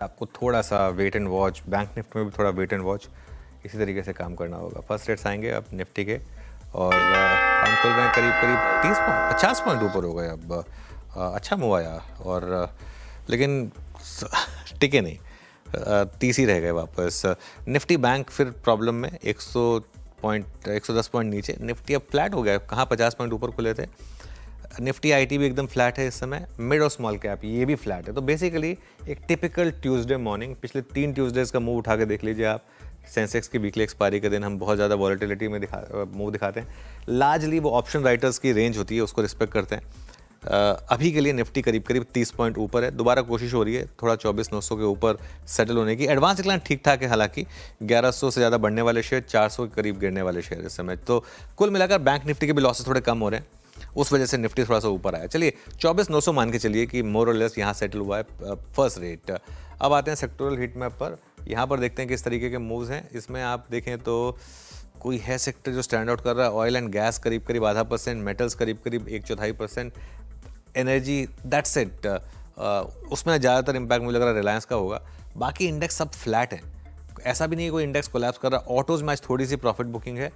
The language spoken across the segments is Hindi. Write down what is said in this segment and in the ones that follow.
आपको थोड़ा सा wait and watch, bank Nifty में भी थोड़ा वेट एंड वॉच इसी तरीके से काम करना होगा। फर्स्ट रेट्स आएंगे अब निफ्टी के और हम खुल रहे हैं करीब करीब 50 पॉइंट ऊपर हो गए अब। अच्छा मूव आया और लेकिन टिके नहीं, 30 ही रह गए वापस। निफ्टी बैंक फिर प्रॉब्लम में 110 पॉइंट नीचे। निफ्टी अब फ्लैट हो गया, कहाँ 50 पॉइंट ऊपर खुले थे। निफ्टी आईटी भी एकदम फ्लैट है इस समय। मिड और स्मॉल कैप ये भी फ्लैट है। तो बेसिकली एक टिपिकल ट्यूसडे मॉर्निंग, पिछले 3 ट्यूसडेज का मूव उठा के देख लीजिए आप। सेंसेक्स की वीकली एक्सपायरी के दिन हम बहुत ज़्यादा वॉलेटिलिटी में मूव दिखाते हैं। लार्जली वो ऑप्शन राइटर्स की रेंज होती है, उसको रिस्पेक्ट करते हैं। अभी के लिए निफ्टी करीब करीब 30 पॉइंट ऊपर है। दोबारा कोशिश हो रही है थोड़ा 24,900 के ऊपर सेटल होने की। एडवांस डिक्लाइन ठीक ठाक है, हालांकि 1100 से ज़्यादा बढ़ने वाले शेयर, 400 के करीब गिरने वाले शेयर इस समय। तो कुल मिलाकर बैंक निफ्टी के भी लॉसेस थोड़े कम हो रहे हैं, उस वजह से निफ्टी थोड़ा सा ऊपर आया। चलिए 24,900 मान के चलिए कि मोर और लेस यहाँ सेटल हुआ है फर्स्ट रेट। अब आते हैं सेक्टोरल हीट मैप पर। यहाँ पर देखते हैं किस तरीके के मूव्स हैं। इसमें आप देखें तो कोई है सेक्टर जो स्टैंड आउट कर रहा है। ऑयल एंड गैस करीब करीब 0.5%, मेटल्स करीब करीब 1/4%, एनर्जी दैट्स इट। उसमें ज़्यादातर इम्पैक्ट मुझे लग रहा है रिलायंस का होगा। बाकी इंडेक्स सब फ्लैट है, ऐसा भी नहीं है कोई इंडेक्स कोलैप्स कर रहा। ऑटोज में आज थोड़ी सी प्रॉफिट बुकिंग है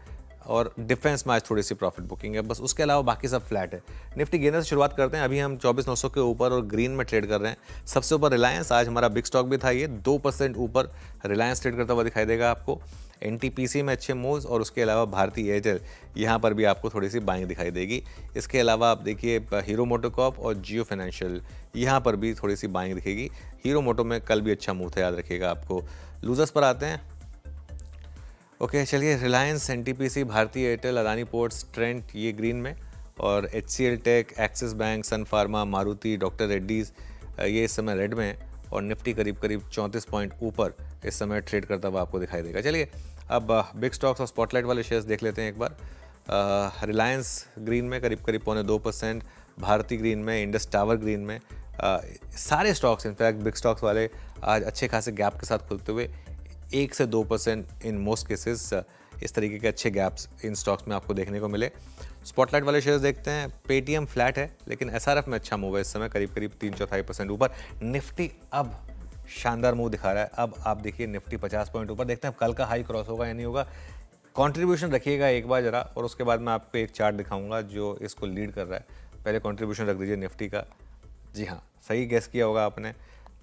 और डिफेंस में आज थोड़ी सी प्रॉफिट बुकिंग है, बस उसके अलावा बाकी सब फ्लैट है। निफ्टी गेनर से शुरुआत करते हैं। अभी हम 24,900 के ऊपर और ग्रीन में ट्रेड कर रहे हैं। सबसे ऊपर रिलायंस, आज हमारा बिग स्टॉक भी था, ये 2% ऊपर रिलायंस ट्रेड करता हुआ दिखाई देगा आपको। एनटीपीसी में अच्छे मूव्स और उसके अलावा भारती एयरटेल, यहाँ पर भी आपको थोड़ी सी बाइंग दिखाई देगी। इसके अलावा आप देखिए हीरो मोटोकॉर्प और जियो फाइनेंशियल, यहाँ पर भी थोड़ी सी बाइंग दिखेगी। हीरो मोटो में कल भी अच्छा मूव था, याद रखिएगा आपको। लूजर्स पर आते हैं। ओके चलिए, Reliance, NTPC, Bharti Airtel, Adani Ports, Trent ये ग्रीन में, और HCL Tech, Axis Bank, Sun Pharma, Maruti, doctor Reddy's ये इस समय रेड में है। और निफ्टी करीब करीब 34 पॉइंट ऊपर इस समय ट्रेड करता हुआ आपको दिखाई देगा। चलिए अब बिग स्टॉक्स और स्पॉटलाइट वाले शेयर्स देख लेते हैं एक बार। रिलायंस ग्रीन में करीब करीब 0.25%, भारती ग्रीन में, इंडस टावर ग्रीन में। सारे स्टॉक्स इनफैक्ट बिग स्टॉक्स वाले आज अच्छे खासे गैप के साथ खुलते हुए 1 से 2% इन मोस्ट केसेस, इस तरीके के अच्छे गैप्स इन स्टॉक्स में आपको देखने को मिले। स्पॉटलाइट वाले शेयर्स देखते हैं। पेटीएम फ्लैट है लेकिन एसआरएफ में अच्छा मूव है इस समय, करीब करीब 3/4% ऊपर। निफ्टी अब शानदार मूव दिखा रहा है। अब आप देखिए निफ्टी 50 पॉइंट ऊपर। देखते हैं कल का हाई क्रॉस होगा या नहीं होगा। कंट्रीब्यूशन रखिएगा एक बार जरा, और उसके बाद मैं आपको एक चार्ट दिखाऊंगा जो इसको लीड कर रहा है। पहले कंट्रीब्यूशन रख दीजिए निफ्टी का। जी हाँ, सही गेस किया होगा आपने।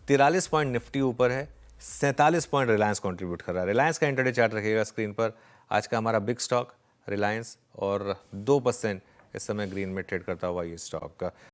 43 पॉइंट निफ्टी ऊपर है, 47 पॉइंट रिलायंस कंट्रीब्यूट कर रहा है। रिलायंस का इंटरडे चार्ट रखिएगा स्क्रीन पर। आज का हमारा बिग स्टॉक रिलायंस, और 2% इस समय ग्रीन में ट्रेड करता हुआ ये स्टॉक।